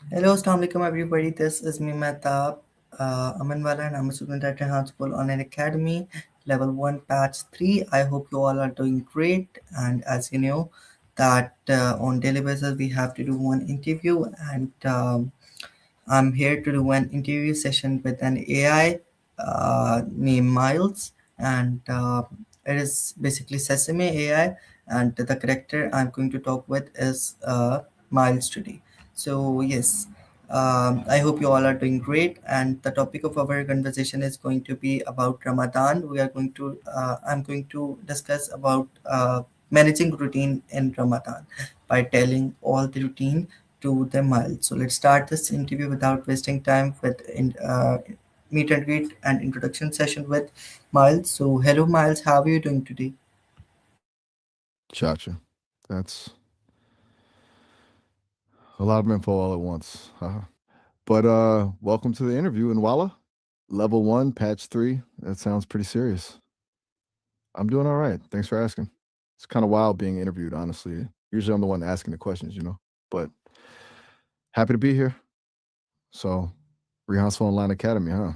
Hello, Assalamu alaikum everybody. This is me, Mehtab Amanwala, and I'm a student at Rehan School Online Academy, Level 1, Batch 3. I hope you all are doing great. And as you know, that on daily basis we have to do one interview, and I'm here to do an interview session with an AI named Miles, and it is basically Sesame AI. And the character I'm going to talk with is Miles today. So yes, I hope you all are doing great. And the topic of our conversation is going to be about Ramadan. I'm going to discuss about managing routine in Ramadan by telling all the routine to the Miles. So let's start this interview without wasting time with meet and greet and introduction session with Miles. So hello Miles, how are you doing today? Gotcha. That's a lot of info all at once. But welcome to the interview, Nwala. Level one, patch three. That sounds pretty serious. I'm doing all right. Thanks for asking. It's kind of wild being interviewed, honestly. Usually I'm the one asking the questions. But happy to be here. So, Rehansel Online Academy, huh?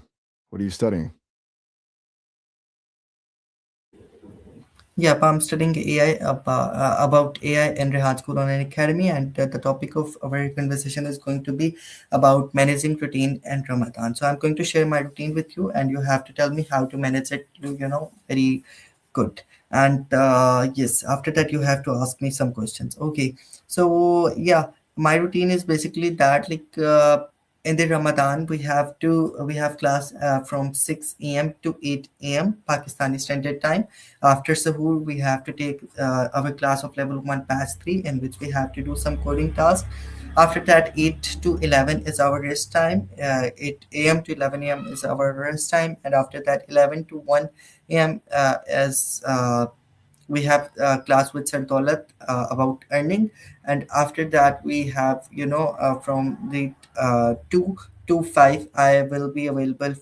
What are you studying? Yep, I'm studying AI about AI in Rehan School Online Academy, and the topic of our conversation is going to be about managing routine and Ramadan. So I'm going to share my routine with you, and you have to tell me how to manage it. Very good. And yes, after that you have to ask me some questions. Okay. So yeah, my routine is basically that in the Ramadan we have class from 6 a.m. to 8 a.m. Pakistani Standard Time. After Sahur, we have to take our class of level 1 batch 3 in which we have to do some coding task. After that, 8 to 11 is our rest time. 8 a.m. to 11 a.m. is our rest time. And after that, 11 to 1 a.m. Is we have class with Sir Daulat about earning, and after that we have from the 2 to 5 I will be available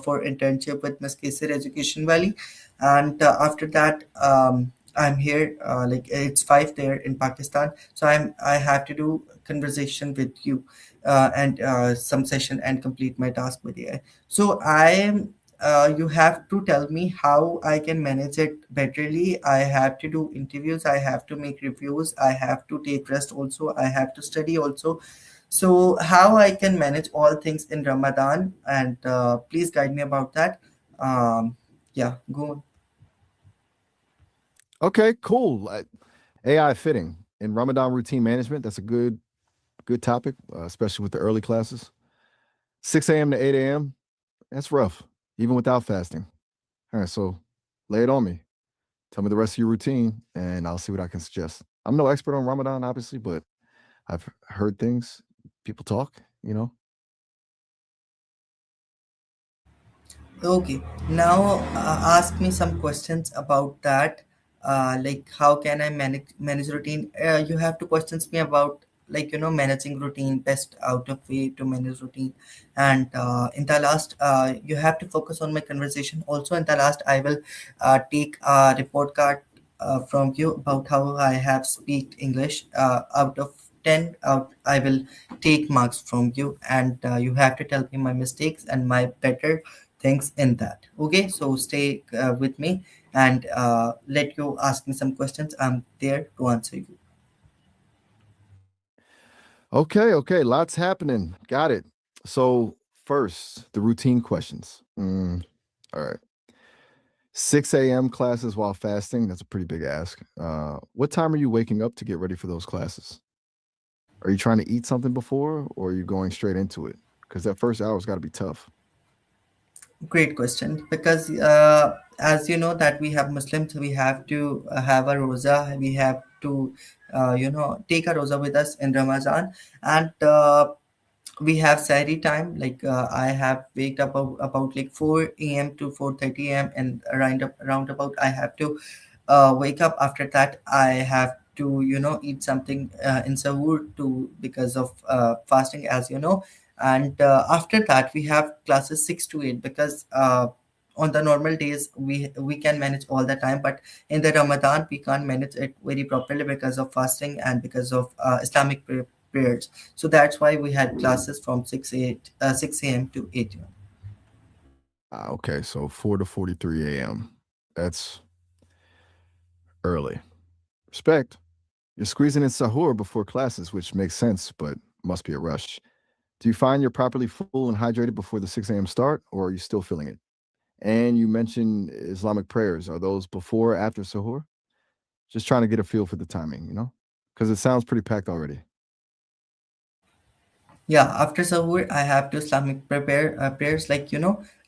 for internship with Miss Kesar Education Valley, and after that I'm here like it's 5 there in Pakistan, so I have to do conversation with you and some session and complete my task with AI. So I am you have to tell me how I can manage it betterly. I have to do interviews, I have to make reviews, I have to take rest also, I have to study also. So how I can manage all things in Ramadan, and please guide me about that. Yeah, go on. Okay, cool. AI fitting in Ramadan routine management. That's a good topic, especially with the early classes. 6 a.m. to 8 a.m. That's rough, even without fasting. All right, so lay it on me. Tell me the rest of your routine, and I'll see what I can suggest. I'm no expert on Ramadan, obviously, but I've heard things. People talk. Okay, now ask me some questions about that. Like how can I manage routine? You have to questions me about managing routine, best out of way to manage routine. And in the last, you have to focus on my conversation. Also in the last, I will take a report card from you about how I have speak English. Out of 10 out, I will take marks from you, and you have to tell me my mistakes and my better things in that. Okay, so stay with me, and let you ask me some questions. I'm there to answer you. Okay, lots happening. Got it. So first, the routine questions. All right. 6 a.m. classes while fasting. That's a pretty big ask. What time are you waking up to get ready for those classes? Are you trying to eat something before, or are you going straight into it? Because that first hour's got to be tough. Great question, because as you know that we have Muslims, we have to have a roza, we have to take a roza with us in Ramadan, and we have Sahri time. Like I have waked up about like 4 a.m. to 4:30 a.m. and around about I have to wake up. After that I have to eat something in sahur too, because of fasting, as you know. And after that we have classes 6 to 8, because on the normal days we can manage all the time, but in the Ramadan we can't manage it very properly because of fasting and because of Islamic prayer prayers. So that's why we had classes from 6 a.m. to 8 a.m. Okay, so 4 to 43 a.m. That's early. Respect. You're squeezing in sahur before classes, which makes sense, but must be a rush. Do you find you're properly full and hydrated before the 6 a.m. start, or are you still feeling it? And you mentioned Islamic prayers. Are those before or after sahur? Just trying to get a feel for the timing, because it sounds pretty packed already. Yeah, after Sahur, I have to Islamic prepare prayers like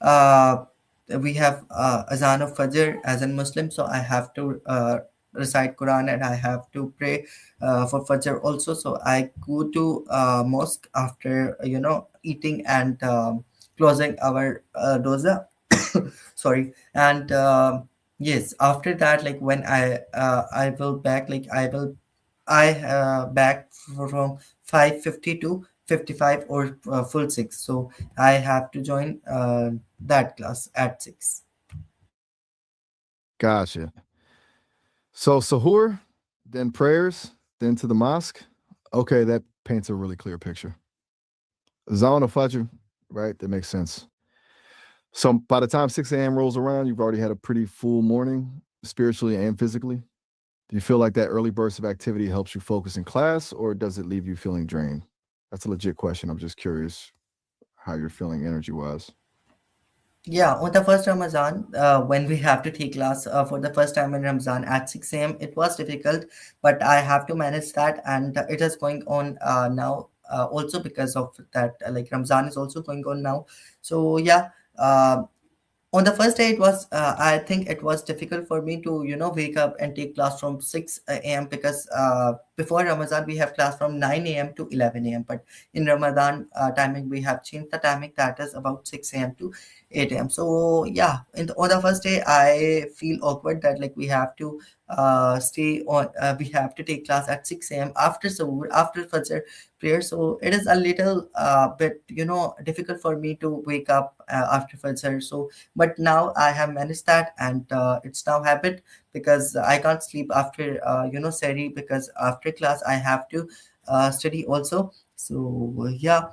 uh, we have Azan of Fajr as a Muslim, so I have to recite Quran and I have to pray for Fajr also. So I go to mosque after eating and closing our doza. Sorry, and yes, after that, like when I will back, like I back from 5:50 to 55 or full 6, so I have to join that class at 6. Gotcha. So sahur, then prayers, then to the mosque. Okay, that paints a really clear picture. Zone of Fajr, right? That makes sense. So by the time 6 a.m. rolls around, you've already had a pretty full morning, spiritually and physically. Do you feel like that early burst of activity helps you focus in class, or does it leave you feeling drained? That's a legit question. I'm just curious how you're feeling energy wise. Yeah, on the first Ramadan, when we have to take class for the first time in Ramadan at 6 a.m., it was difficult, but I have to manage that, and it is going on now. Also because of that, like Ramadan is also going on now. So yeah, on the first day it was I think it was difficult for me to wake up and take class from 6 a.m. because before Ramadan we have class from 9 a.m. to 11 a.m., but in Ramadan timing we have changed the timing, that is about 6 a.m. to 8 a.m. So yeah, on the first day I feel awkward that like we have to stay on we have to take class at 6 a.m. after Suhoor, after Fajr prayer. So it is a little bit difficult for me to wake up after Fajr. So but now I have managed that, and it's now habit because I can't sleep after Seri, because after class I have to study also. So yeah.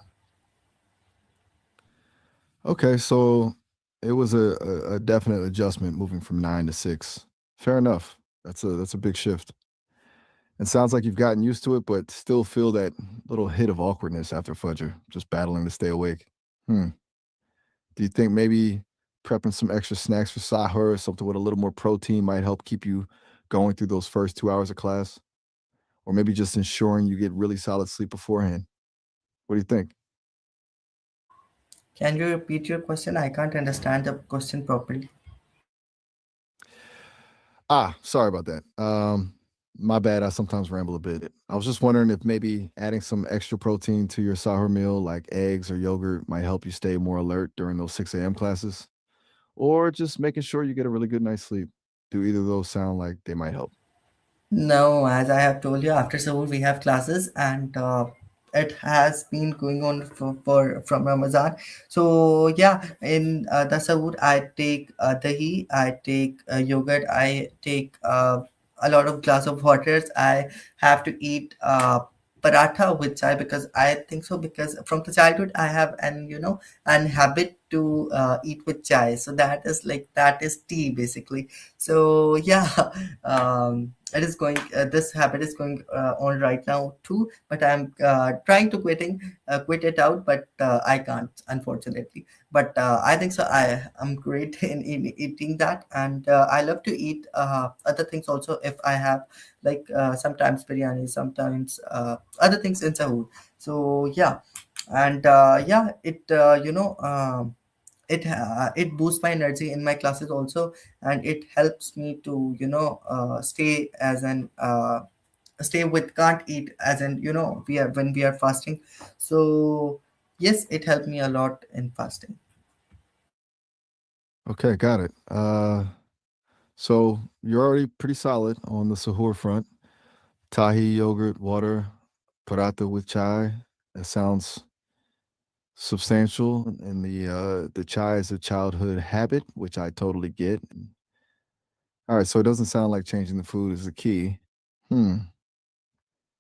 Okay, so it was a definite adjustment moving from 9 to 6. Fair enough. That's a big shift. It sounds like you've gotten used to it, but still feel that little hit of awkwardness after Fudger, just battling to stay awake. Hmm. Do you think maybe prepping some extra snacks for Sahur or something with a little more protein might help keep you going through those first 2 hours of class? Or maybe just ensuring you get really solid sleep beforehand? What do you think? Can you repeat your question? I can't understand the question properly. Sorry about that. My bad. I sometimes ramble a bit. I was just wondering if maybe adding some extra protein to your Sahur meal, like eggs or yogurt, might help you stay more alert during those 6 a.m. classes, or just making sure you get a really good night's sleep. Do either of those sound like they might help? No, as I have told you, after Sahur we have classes, and it has been going on for from Ramadan. So yeah, in the Sahur I take dahi, I take yogurt, I take a lot of glass of waters. I have to eat paratha with chai because I think so, because from the childhood I have an habit to eat with chai. So that is like that is tea basically. So yeah, it is going this habit is going on right now too, but I'm trying to quit it out, but I can't, unfortunately. But I think so I am great in eating that, and I love to eat other things also if I have, like sometimes biryani, sometimes other things in sahur. So yeah, and yeah, it it boosts my energy in my classes also, and it helps me to stay as an stay with can't eat as in we are when we are fasting. So yes, it helped me a lot in fasting. Okay, got it. So you're already pretty solid on the Sahur front. Tahi, yogurt, water, paratha with chai. That sounds substantial. And the chai is a childhood habit, which I totally get. All right, so it doesn't sound like changing the food is the key. Hmm.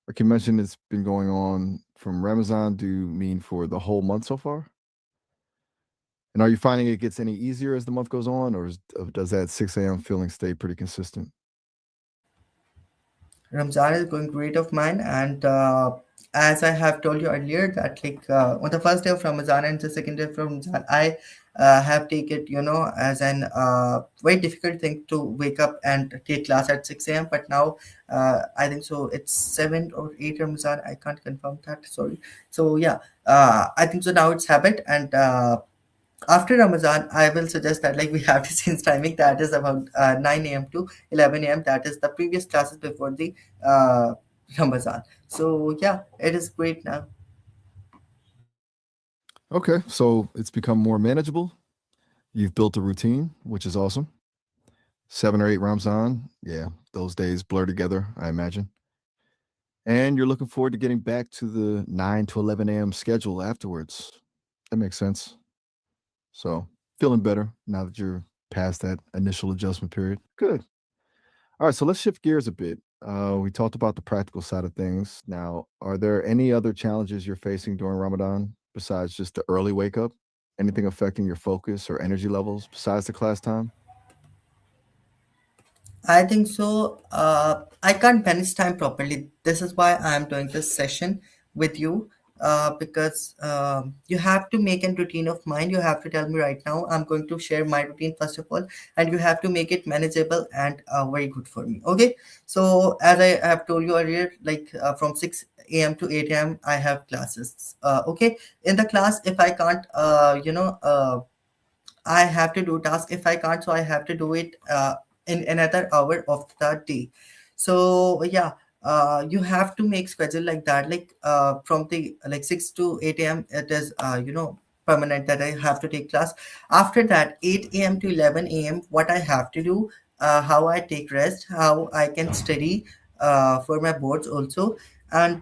Like you mentioned, it's been going on from Ramadan. Do you mean for the whole month so far? And are you finding it gets any easier as the month goes on, or does that 6 a.m. feeling stay pretty consistent? Ramzan is going great of mine, and as I have told you earlier, that like on the first day of Ramadan and the second day of Ramadan, I have taken as an very difficult thing to wake up and take class at 6 a.m. But now I think so it's 7 or 8 Ramadan. I can't confirm that. Sorry. So yeah, I think so now it's habit and. After Ramadan, I will suggest that like we have to change timing. That is about 9 a.m. to 11 a.m. That is the previous classes before the uh, Ramadan. So yeah, it is great now. Okay, so it's become more manageable. You've built a routine, which is awesome. 7 or 8 Ramzan, yeah, those days blur together, I imagine. And you're looking forward to getting back to the 9 to 11 a.m. schedule afterwards. That makes sense. So, feeling better now that you're past that initial adjustment period. Good. All right, so let's shift gears a bit. We talked about the practical side of things. Now, are there any other challenges you're facing during Ramadan besides just the early wake up? Anything affecting your focus or energy levels besides the class time? I think so. I can't manage time properly. This is why I'm doing this session with you because you have to make a routine of mine. You have to tell me right now. I'm going to share my routine first of all, and you have to make it manageable and very good for me. Okay. So as I have told you earlier, like from 6 a.m. to 8 a.m. I have classes. Okay. In the class, if I can't, I have to do task. If I can't, so I have to do it in another hour of the day. So yeah, you have to make schedule like that. Like from the like 6 to 8 a.m. It is permanent that I have to take class. After that, 8 a.m. to 11 a.m. What I have to do, how I take rest, how I can study for my boards also, and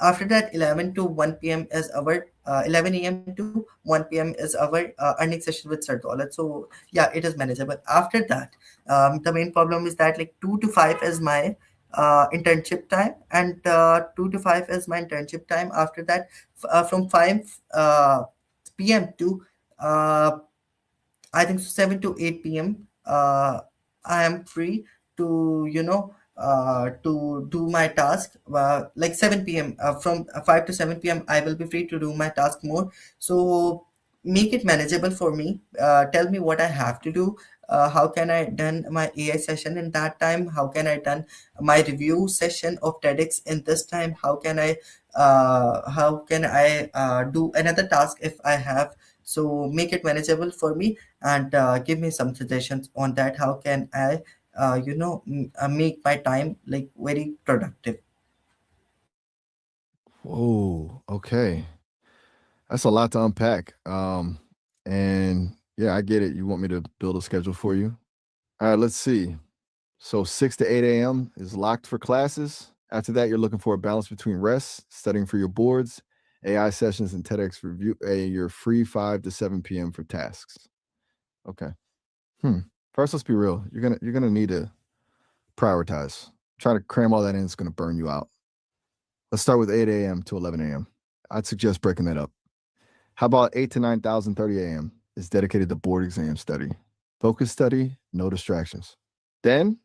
after that 11 to 1 p.m. is our 11 a.m. to 1 p.m. is our earning session with Sir Daulat. So yeah, it is manageable. After that, the main problem is that like 2 to 5 is my internship time, and 2 to 5 is my internship time. After that, from 5 p.m. to uh, I think 7 to 8 p.m. I am free to to do my task. Like 7 p.m. From 5 to 7 p.m. I will be free to do my task more. So make it manageable for me. Tell me what I have to do. How can I done my AI session in that time? How can I done my review session of TEDx in this time? How can I do another task if I have? So make it manageable for me and give me some suggestions on that. How can I make my time like very productive? Whoa, okay. That's a lot to unpack. And yeah, I get it. You want me to build a schedule for you. All right, let's see. So 6 to 8 a.m. is locked for classes. After that, you're looking for a balance between rest, studying for your boards, AI sessions, and TEDx review. You're free 5 to 7 p.m. for tasks. Okay. Hmm. First, let's be real. You're gonna need to prioritize. Try to cram all that in. It's gonna burn you out. Let's start with 8 a.m. to 11 a.m. I'd suggest breaking that up. How about 8 to 9,030 a.m. is dedicated to board exam study. Focus study, no distractions. Then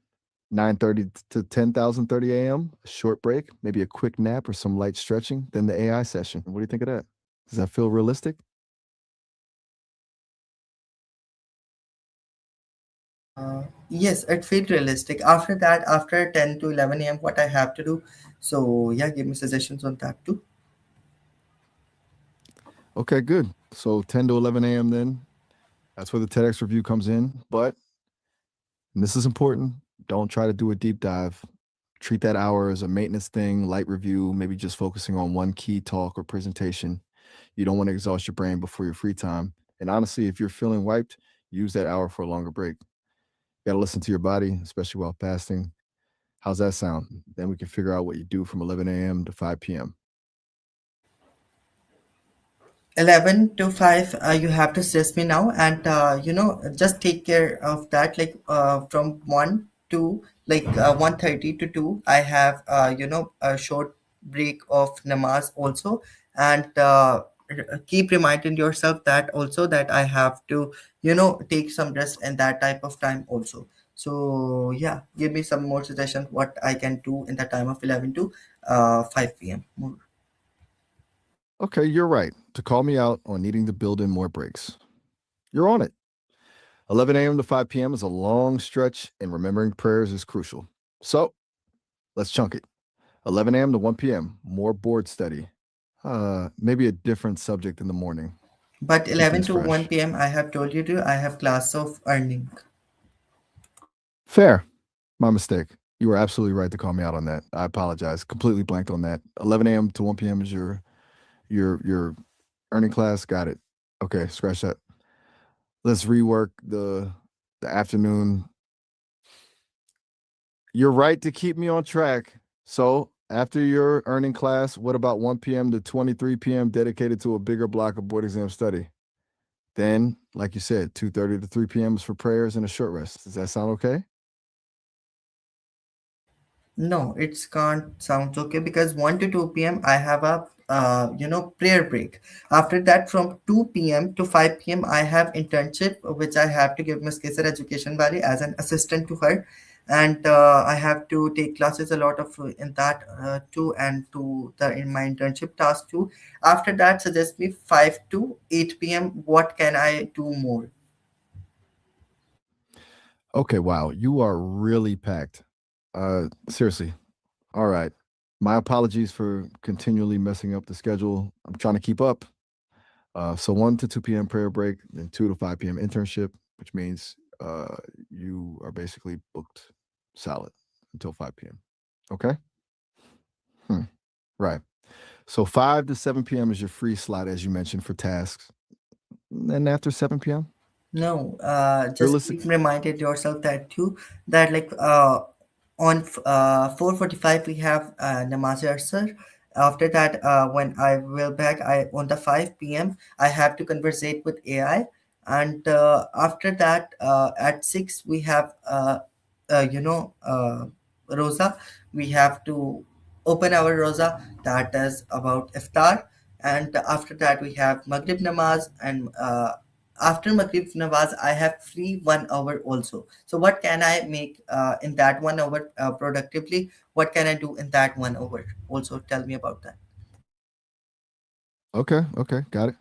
9:30 to 10,030 a.m., a short break, maybe a quick nap or some light stretching, then the AI session. What do you think of that? Does that feel realistic? Yes, it feels realistic. After that, after 10 to 11 a.m., what I have to do. So yeah, give me suggestions on that too. Okay, good. So 10 to 11 a.m. then. That's where the TEDx review comes in. But, and this is important, don't try to do a deep dive. Treat that hour as a maintenance thing, light review, maybe just focusing on one key talk or presentation. You don't want to exhaust your brain before your free time. And honestly, if you're feeling wiped, use that hour for a longer break. You got to listen to your body, especially while fasting. How's that sound? Then we can figure out what you do from 11 a.m. to 5 p.m. 11 to 5, you have to stress me now, and just take care of that, like from 1 to like 1:30 to 2 I have a short break of namaz also, and keep reminding yourself that also that I have to take some rest and that type of time also. So yeah, give me some more suggestions what I can do in the time of 11 to 5 p.m. more. Okay, you're right to call me out on needing to build in more breaks. You're on it. 11 a.m. to 5 p.m. is a long stretch, and remembering prayers is crucial. So let's chunk it. 11 a.m. to 1 p.m., more board study. Maybe a different subject in the morning. But Keep 11 things to 1 fresh. p.m. I have told you to I have class of earning. Fair. My mistake. You were absolutely right to call me out on that. I apologize. Completely blanked on that. 11 a.m. to 1 p.m. is your earning class. Got it. Okay, scratch that. Let's rework the afternoon. You're right to keep me on track. So after your earning class, what about 1 p.m. to 23 p.m. dedicated to a bigger block of board exam study? Then, like you said, 2:30 to 3 p.m. is for prayers and a short rest. Does that sound okay? No, it's can't sounds okay because 1 to 2 p.m. I have a prayer break. After that, from 2 p.m. to 5 p.m. I have internship which I have to give Miss Kesar Education Valley as an assistant to her, and I have to take classes a lot of in that too, and to the in my internship task too. After that, suggest me 5 to 8 p.m. What can I do more? Okay, wow. You are really packed. Seriously. All right. My apologies for continually messing up the schedule. I'm trying to keep up. So 1 to 2 p.m. prayer break, then 2 to 5 p.m. internship, which means you are basically booked solid until 5 p.m. Okay? Hmm. Right. So 5 to 7 p.m. is your free slot, as you mentioned, for tasks. And after 7 p.m., No, just realistic. keep reminded yourself that too, that like on 4:45 we have namaz asr. After that, when I will back, I on the 5 p.m. I have to conversate with AI, and after that at 6 we have rosa. We have to open our rosa, that is about iftar, and after that we have maghrib namaz, and after Maghrib Nawaz, I have free 1 hour also. So what can I make in that 1 hour productively? What can I do in that 1 hour? Also tell me about that. Okay, okay, got it.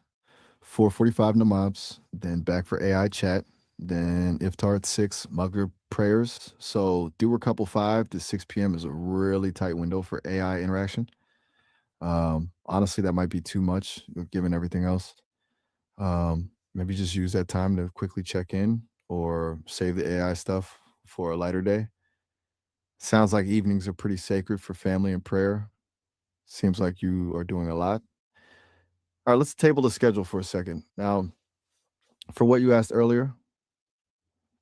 4:45 namabs, then back for AI chat, then iftar at 6, Maghrib prayers. So do a couple 5 to 6 p.m. is a really tight window for AI interaction. Honestly, that might be too much given everything else. Maybe just use that time to quickly check in or save the AI stuff for a lighter day. Sounds like evenings are pretty sacred for family and prayer. Seems like you are doing a lot. All right, let's table the schedule for a second. Now, for what you asked earlier,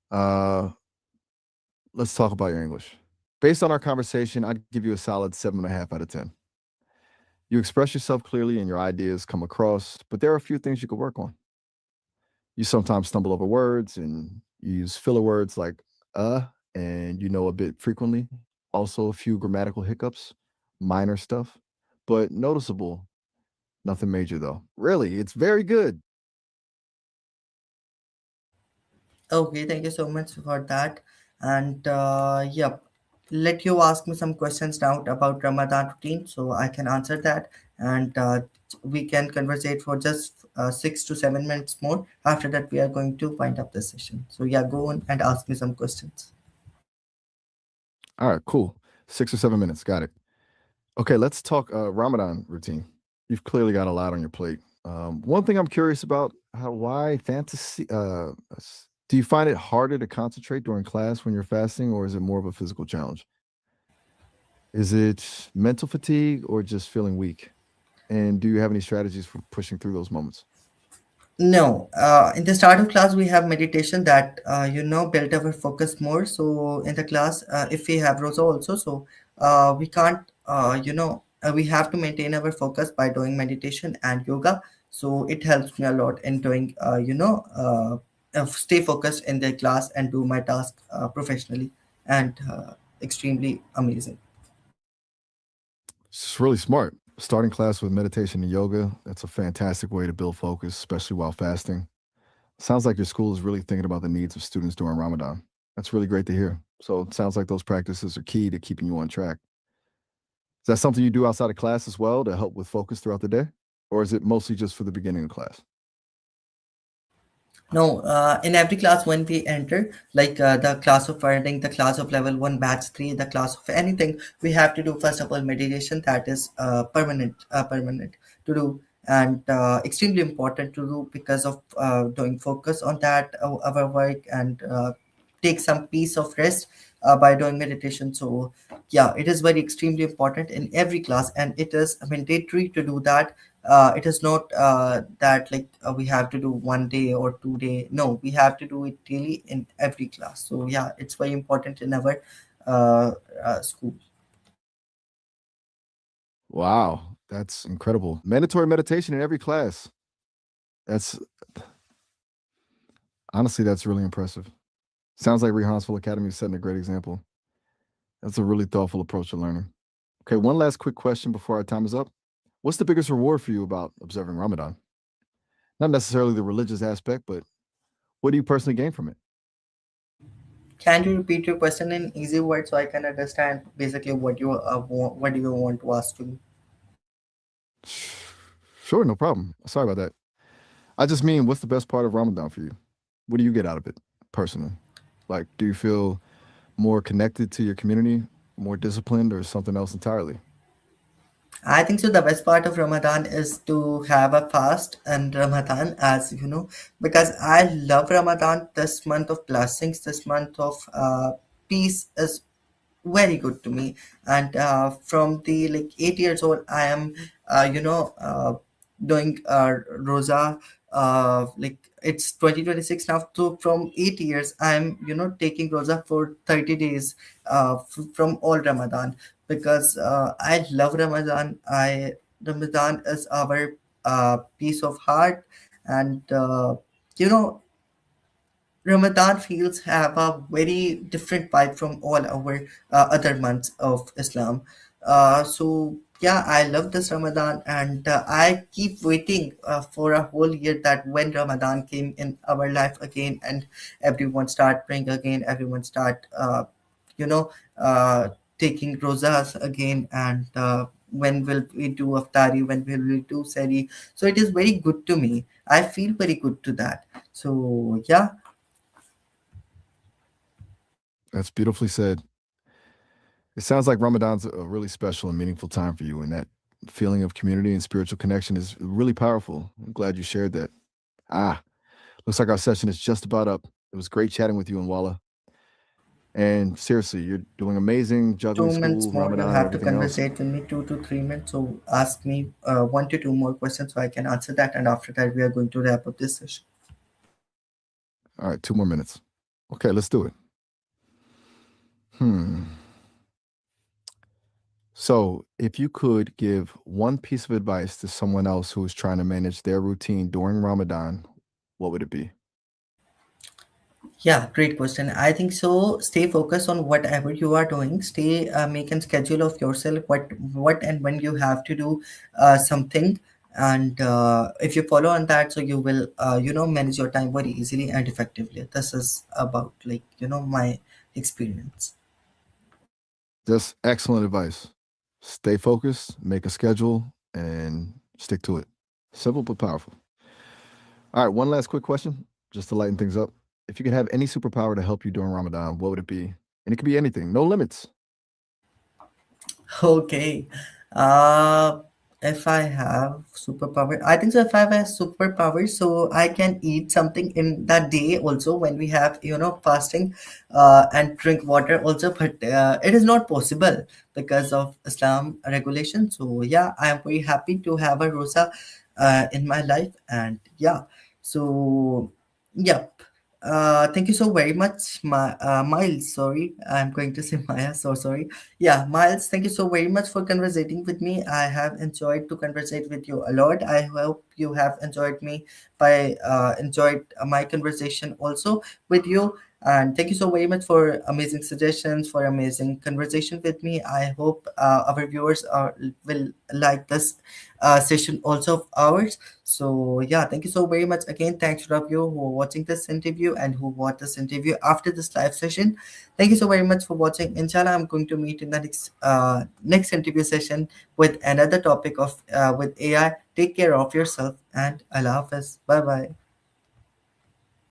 uh, let's talk about your English. Based on our conversation, I'd give you a solid 7.5 out of 10. You express yourself clearly and your ideas come across, but there are a few things you could work on. You sometimes stumble over words and you use filler words like and a bit frequently. Also, a few grammatical hiccups, minor stuff, but noticeable. Nothing major though. Really, it's very good. Okay, thank you so much for that. And yep, let you ask me some questions now about Ramadan routine so I can answer that. And we can conversate for just 6 to 7 minutes more. After that, we are going to wind up the session. So yeah, go on and ask me some questions. All right, cool. 6 or 7 minutes. Got it. Okay, let's talk Ramadan routine. You've clearly got a lot on your plate. One thing I'm curious about: why fantasy? Do you find it harder to concentrate during class when you're fasting, or is it more of a physical challenge? Is it mental fatigue or just feeling weak? And do you have any strategies for pushing through those moments? No, in the start of class we have meditation that build our focus more. So in the class, if we have rosa also, so we can't we have to maintain our focus by doing meditation and yoga. So it helps me a lot in doing stay focused in the class and do my task professionally. And extremely amazing. It's really smart. Starting class with meditation and yoga, that's a fantastic way to build focus, especially while fasting. Sounds like your school is really thinking about the needs of students during Ramadan. That's really great to hear. So it sounds like those practices are key to keeping you on track. Is that something you do outside of class as well to help with focus throughout the day? Or is it mostly just for the beginning of class? No, in every class when we enter, like the class of writing, the class of level one, batch three, the class of anything, we have to do first of all meditation. That is permanent to do, and extremely important to do because of doing focus on that our work and take some piece of rest by doing meditation. So yeah, it is very extremely important in every class, and it is mandatory to do that. It is not that like we have to do 1 day or 2 day. No, we have to do it daily in every class. So yeah, it's very important in our school. Wow, that's incredible. Mandatory meditation in every class. That's honestly, that's really impressive. Sounds like Rehansville Academy is setting a great example. That's a really thoughtful approach to learning. Okay, one last quick question before our time is up. What's the biggest reward for you about observing Ramadan? Not necessarily the religious aspect, but what do you personally gain from it? Can you repeat your question in easy words so I can understand basically what you what do you want to ask to me? Sure, no problem. Sorry about that. I just mean, what's the best part of Ramadan for you? What do you get out of it personally? Like, do you feel more connected to your community, more disciplined, or something else entirely? I think so. The best part of Ramadan is to have a fast and Ramadan, as you know, because I love Ramadan. This month of blessings, this month of peace is very good to me. And from the like 8 years old, I am, doing rosa. Like it's 2026 now. So from 8 years, I'm taking rosa for 30 days from all Ramadan because I love Ramadan. I Ramadan is our peace of heart, and you know Ramadan feels have a very different vibe from all our other months of Islam. So yeah, I love this Ramadan, and I keep waiting for a whole year that when Ramadan came in our life again, and everyone start praying again, everyone start you know taking rosas again, and when will we do aftari, when will we do sari. So it is very good to me. I feel very good to that. So yeah. That's beautifully said. It sounds like Ramadan's a really special and meaningful time for you, and that feeling of community and spiritual connection is really powerful. I'm glad you shared that. Ah, looks like our session is just about up. It was great chatting with you, Anwala. And seriously, you're doing amazing juggling 2 minutes school, more you'll Ramadan, and have to everything else. conversate with me, 2 to 3 minutes. So ask me 1 to 2 more questions so I can answer that, and after that we are going to wrap up this session. All right, 2 more minutes. Okay, let's do it. Hmm. So, if you could give one piece of advice to someone else who is trying to manage their routine during Ramadan, what would it be? Yeah, great question. I think so. Stay focused on whatever you are doing. Stay make a schedule of yourself. What and when you have to do something, and if you follow on that, so you will manage your time very easily and effectively. This is about like my experience. Just excellent advice. Stay focused, make a schedule, and stick to it. Simple but powerful. All right, one last quick question, just to lighten things up. If you could have any superpower to help you during Ramadan, what would it be? And it could be anything, no limits. Okay. Uh, if I have superpower, I think so. If I have a superpower, so I can eat something in that day also when we have fasting, and drink water also. But it is not possible because of Islam regulation. So yeah, I am very happy to have a rosa in my life, and yeah. So yeah. Thank you so very much, Miles. Sorry, I'm going to say Maya. So sorry. Yeah, Miles, thank you so very much for conversating with me. I have enjoyed to conversate with you a lot. I hope you have enjoyed me by enjoyed my conversation also with you. And thank you so very much for amazing suggestions, for amazing conversation with me. I hope our viewers will like this session also of ours. So yeah, thank you so very much again. Thanks to all of you who are watching this interview and who watch this interview after this live session. Thank you so very much for watching. Inshallah, I'm going to meet in the next interview session with another topic of with AI. Take care of yourself and Allah Hafiz. Bye bye.